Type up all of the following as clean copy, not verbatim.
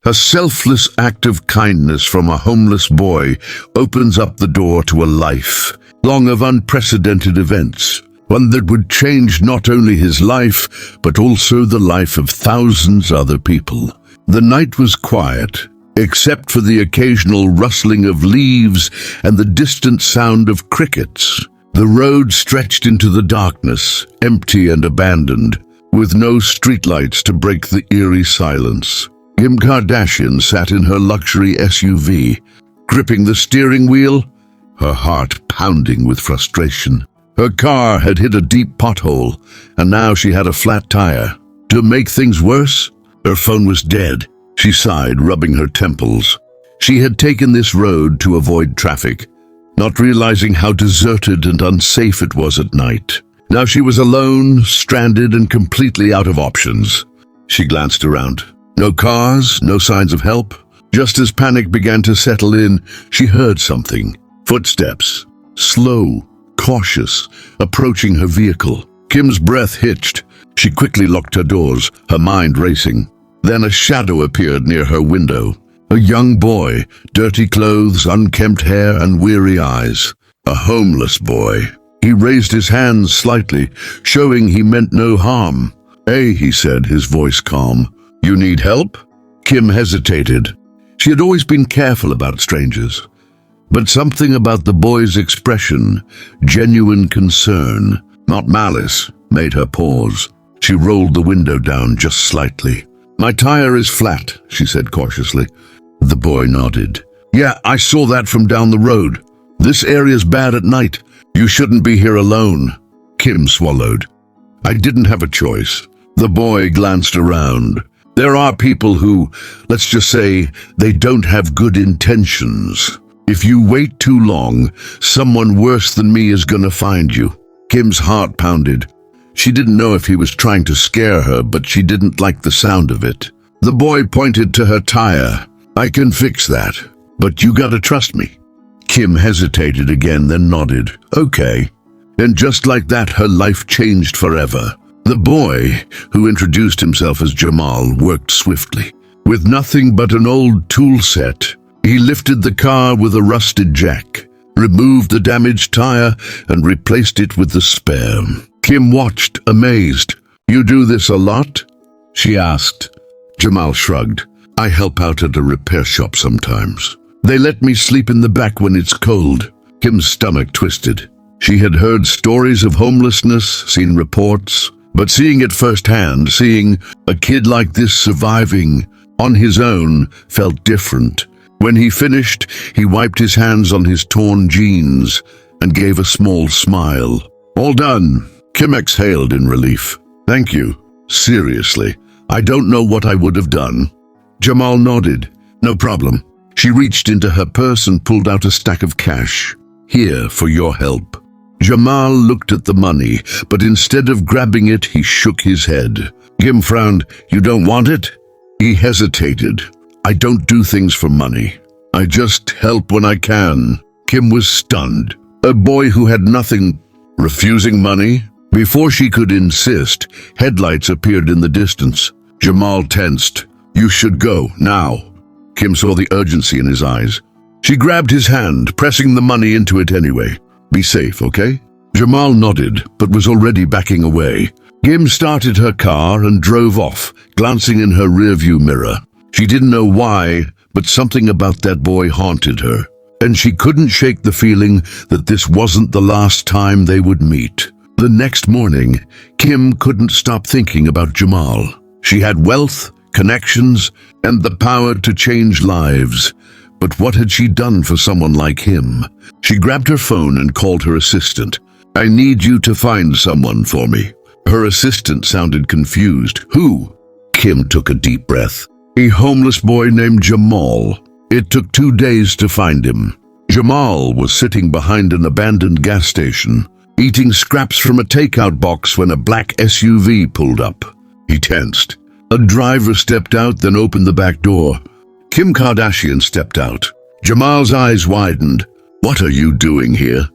A selfless act of kindness from a homeless boy opens up the door to a life long of unprecedented events, one that would change not only his life, but also the life of thousands other people. The night was quiet, except for the occasional rustling of leaves and the distant sound of crickets. The road stretched into the darkness, empty and abandoned, with no streetlights to break the eerie silence. Kim Kardashian sat in her luxury SUV, gripping the steering wheel, her heart pounding with frustration. Her car had hit a deep pothole, and now she had a flat tire. To make things worse, her phone was dead. She sighed, rubbing her temples. She had taken this road to avoid traffic, not realizing how deserted and unsafe it was at night. Now she was alone, stranded, and completely out of options. She glanced around. No cars, no signs of help. Just as panic began to settle in, she heard something. Footsteps. Slow, cautious, approaching her vehicle. Kim's breath hitched. She quickly locked her doors, her mind racing. Then a shadow appeared near her window. A young boy, dirty clothes, unkempt hair, and weary eyes. A homeless boy. He raised his hands slightly, showing he meant no harm. "Hey," he said, his voice calm. "You need help?" Kim hesitated. She had always been careful about strangers. But something about the boy's expression, genuine concern, not malice, made her pause. She rolled the window down just slightly. "My tire is flat," she said cautiously. The boy nodded. "Yeah, I saw that from down the road. This area's bad at night. You shouldn't be here alone." Kim swallowed. "I didn't have a choice." The boy glanced around. There are people who, let's just say, they don't have good intentions. If you wait too long, someone worse than me is gonna find you. Kim's heart pounded. She didn't know if he was trying to scare her, but she didn't like the sound of it. The boy pointed to her tire. "I can fix that, but you gotta trust me." Kim hesitated again, then nodded. "Okay." And just like that, her life changed forever. The boy, who introduced himself as Jamal, worked swiftly. With nothing but an old tool set, he lifted the car with a rusted jack, removed the damaged tire, and replaced it with the spare. Kim watched, amazed. "You do this a lot?" she asked. Jamal shrugged. "I help out at a repair shop sometimes. They let me sleep in the back when it's cold." Kim's stomach twisted. She had heard stories of homelessness, seen reports, but seeing it firsthand, seeing a kid like this surviving on his own, felt different. When he finished, he wiped his hands on his torn jeans and gave a small smile. "All done." Kim exhaled in relief. "Thank you. Seriously, I don't know what I would have done." Jamal nodded. "No problem." She reached into her purse and pulled out a stack of cash. "Here for your help." Jamal looked at the money, but instead of grabbing it, he shook his head. Kim frowned. "You don't want it?" He hesitated. "I don't do things for money. I just help when I can." Kim was stunned. A boy who had nothing, refusing money? Before she could insist, headlights appeared in the distance. Jamal tensed. "You should go, now." Kim saw the urgency in his eyes. She grabbed his hand, pressing the money into it anyway. "Be safe, okay?" Jamal nodded, but was already backing away. Kim started her car and drove off, glancing in her rearview mirror. She didn't know why, but something about that boy haunted her, and she couldn't shake the feeling that this wasn't the last time they would meet. The next morning, Kim couldn't stop thinking about Jamal. She had wealth, connections, and the power to change lives. But what had she done for someone like him? She grabbed her phone and called her assistant. "I need you to find someone for me." Her assistant sounded confused. "Who?" Kim took a deep breath. "A homeless boy named Jamal. It took 2 days to find him." Jamal was sitting behind an abandoned gas station, eating scraps from a takeout box when a black SUV pulled up. He tensed. A driver stepped out, then opened the back door. Kim Kardashian stepped out. Jamal's eyes widened. "What are you doing here?"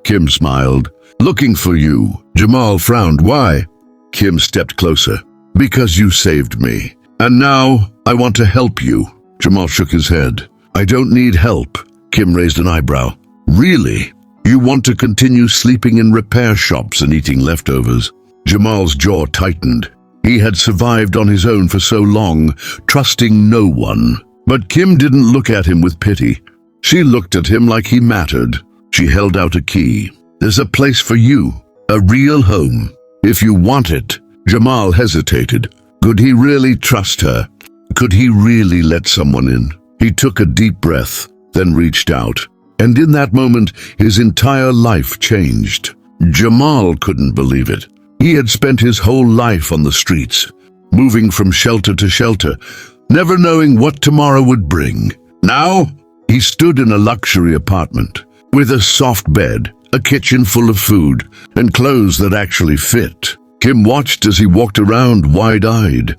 Kim smiled. "Looking for you." Jamal frowned. "Why?" Kim stepped closer. "Because you saved me. And now I want to help you." Jamal shook his head. I don't need help. Kim raised an eyebrow. Really? You want to continue sleeping in repair shops and eating leftovers? Jamal's jaw tightened. He had survived on his own for so long, trusting no one. But Kim didn't look at him with pity. She looked at him like he mattered. She held out a key. There's a place for you, a real home, if you want it. Jamal hesitated. Could he really trust her? Could he really let someone in? He took a deep breath, then reached out. And in that moment, his entire life changed. Jamal couldn't believe it. He had spent his whole life on the streets, moving from shelter to shelter, never knowing what tomorrow would bring. Now, he stood in a luxury apartment, with a soft bed, a kitchen full of food, and clothes that actually fit. Kim watched as he walked around wide-eyed.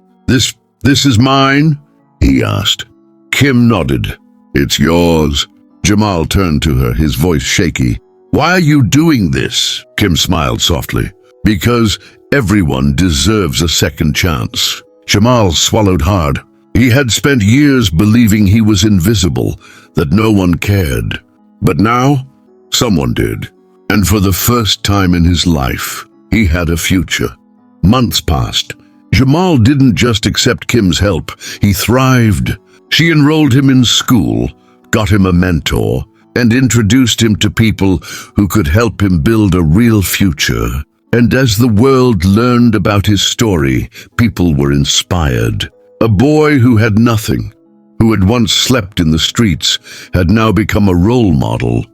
This is mine?" he asked. Kim nodded. "It's yours." Jamal turned to her, his voice shaky. "Why are you doing this?" Kim smiled softly. "Because everyone deserves a second chance." Jamal swallowed hard. He had spent years believing he was invisible, that no one cared. But now, someone did. And for the first time in his life, he had a future. Months passed. Jamal didn't just accept Kim's help, he thrived. She enrolled him in school, got him a mentor, and introduced him to people who could help him build a real future. And as the world learned about his story, people were inspired. A boy who had nothing, who had once slept in the streets, had now become a role model.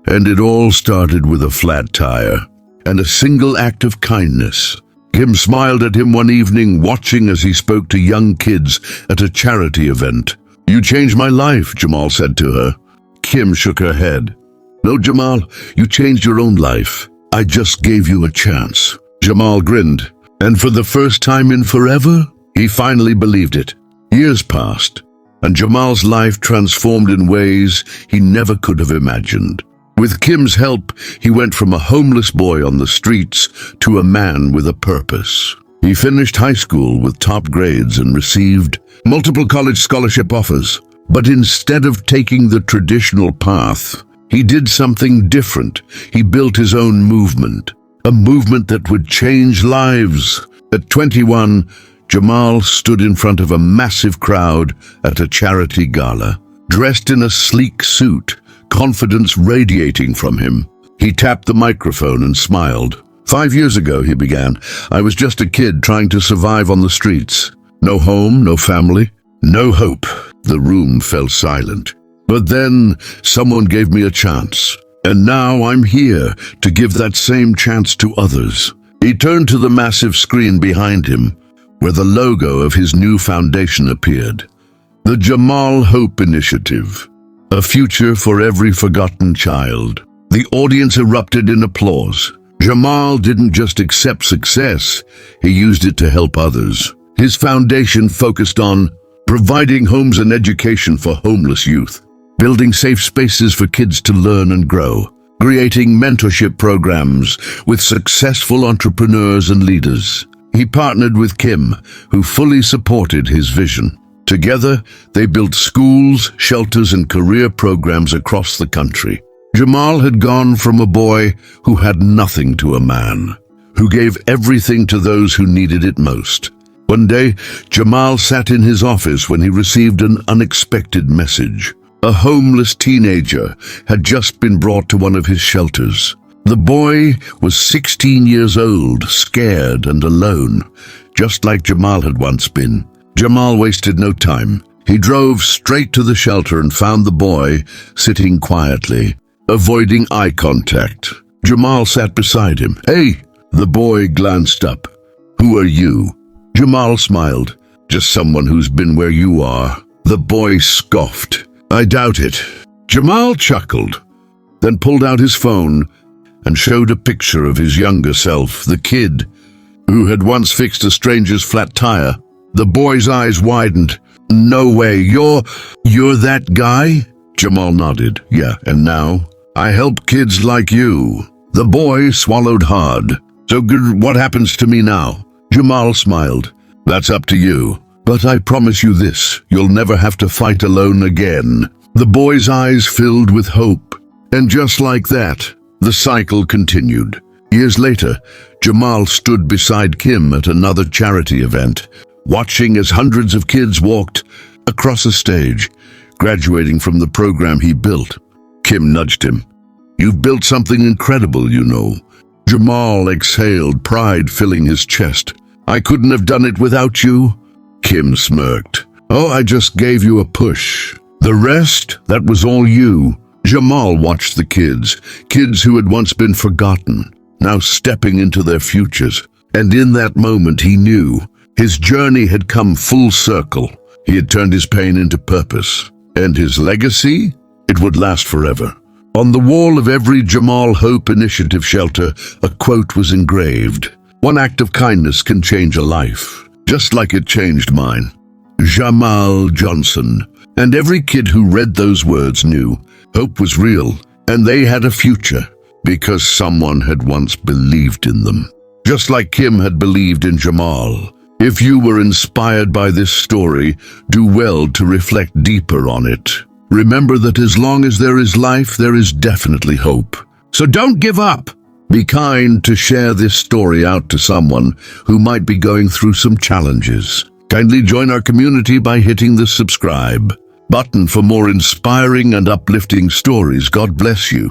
And it all started with a flat tire and a single act of kindness. Kim smiled at him one evening, watching as he spoke to young kids at a charity event. "You changed my life," Jamal said to her. Kim shook her head. "No, Jamal, you changed your own life. I just gave you a chance." Jamal grinned, and for the first time in forever, he finally believed it. Years passed, and Jamal's life transformed in ways he never could have imagined. With Kim's help, he went from a homeless boy on the streets to a man with a purpose. He finished high school with top grades and received multiple college scholarship offers. But instead of taking the traditional path, he did something different. He built his own movement, a movement that would change lives. At 21, Jamal stood in front of a massive crowd at a charity gala. Dressed in a sleek suit, confidence radiating from him, he tapped the microphone and smiled. 5 years ago, he began, I was just a kid trying to survive on the streets. No home, no family, no hope. The room fell silent. But then someone gave me a chance. And now I'm here to give that same chance to others. He turned to the massive screen behind him, where the logo of his new foundation appeared. The Jamal Hope Initiative. A future for every forgotten child. The audience erupted in applause. Jamal didn't just accept success, he used it to help others. His foundation focused on providing homes and education for homeless youth, building safe spaces for kids to learn and grow, creating mentorship programs with successful entrepreneurs and leaders. He partnered with Kim, who fully supported his vision. Together, they built schools, shelters, and career programs across the country. Jamal had gone from a boy who had nothing to a man who gave everything to those who needed it most. One day, Jamal sat in his office when he received an unexpected message. A homeless teenager had just been brought to one of his shelters. The boy was 16 years old, scared and alone, just like Jamal had once been. Jamal wasted no time. He drove straight to the shelter and found the boy sitting quietly, avoiding eye contact. Jamal sat beside him. "Hey!" The boy glanced up. "Who are you?" Jamal smiled. "Just someone who's been where you are." The boy scoffed. "I doubt it." Jamal chuckled, then pulled out his phone and showed a picture of his younger self, the kid who had once fixed a stranger's flat tire. The boy's eyes widened. "No way, you're that guy?" Jamal nodded. "Yeah, and now I help kids like you." The boy swallowed hard. "So good, what happens to me now?" Jamal smiled. "That's up to you. But I promise you this, you'll never have to fight alone again." The boy's eyes filled with hope. And just like that, the cycle continued. Years later, Jamal stood beside Kim at another charity event, watching as hundreds of kids walked across a stage, graduating from the program he built. Kim nudged him. "You've built something incredible, you know." Jamal exhaled, pride filling his chest. "I couldn't have done it without you." Kim smirked. "Oh, I just gave you a push. The rest, that was all you." Jamal watched the kids who had once been forgotten, now stepping into their futures. And in that moment he knew his journey had come full circle. He had turned his pain into purpose. And his legacy? It would last forever. On the wall of every Jamal Hope Initiative shelter, a quote was engraved. "One act of kindness can change a life, just like it changed mine." Jamal Johnson. And every kid who read those words knew hope was real, and they had a future, because someone had once believed in them. Just like Kim had believed in Jamal. If you were inspired by this story, do well to reflect deeper on it. Remember that as long as there is life, there is definitely hope. So don't give up. Be kind to share this story out to someone who might be going through some challenges. Kindly join our community by hitting the subscribe button for more inspiring and uplifting stories. God bless you.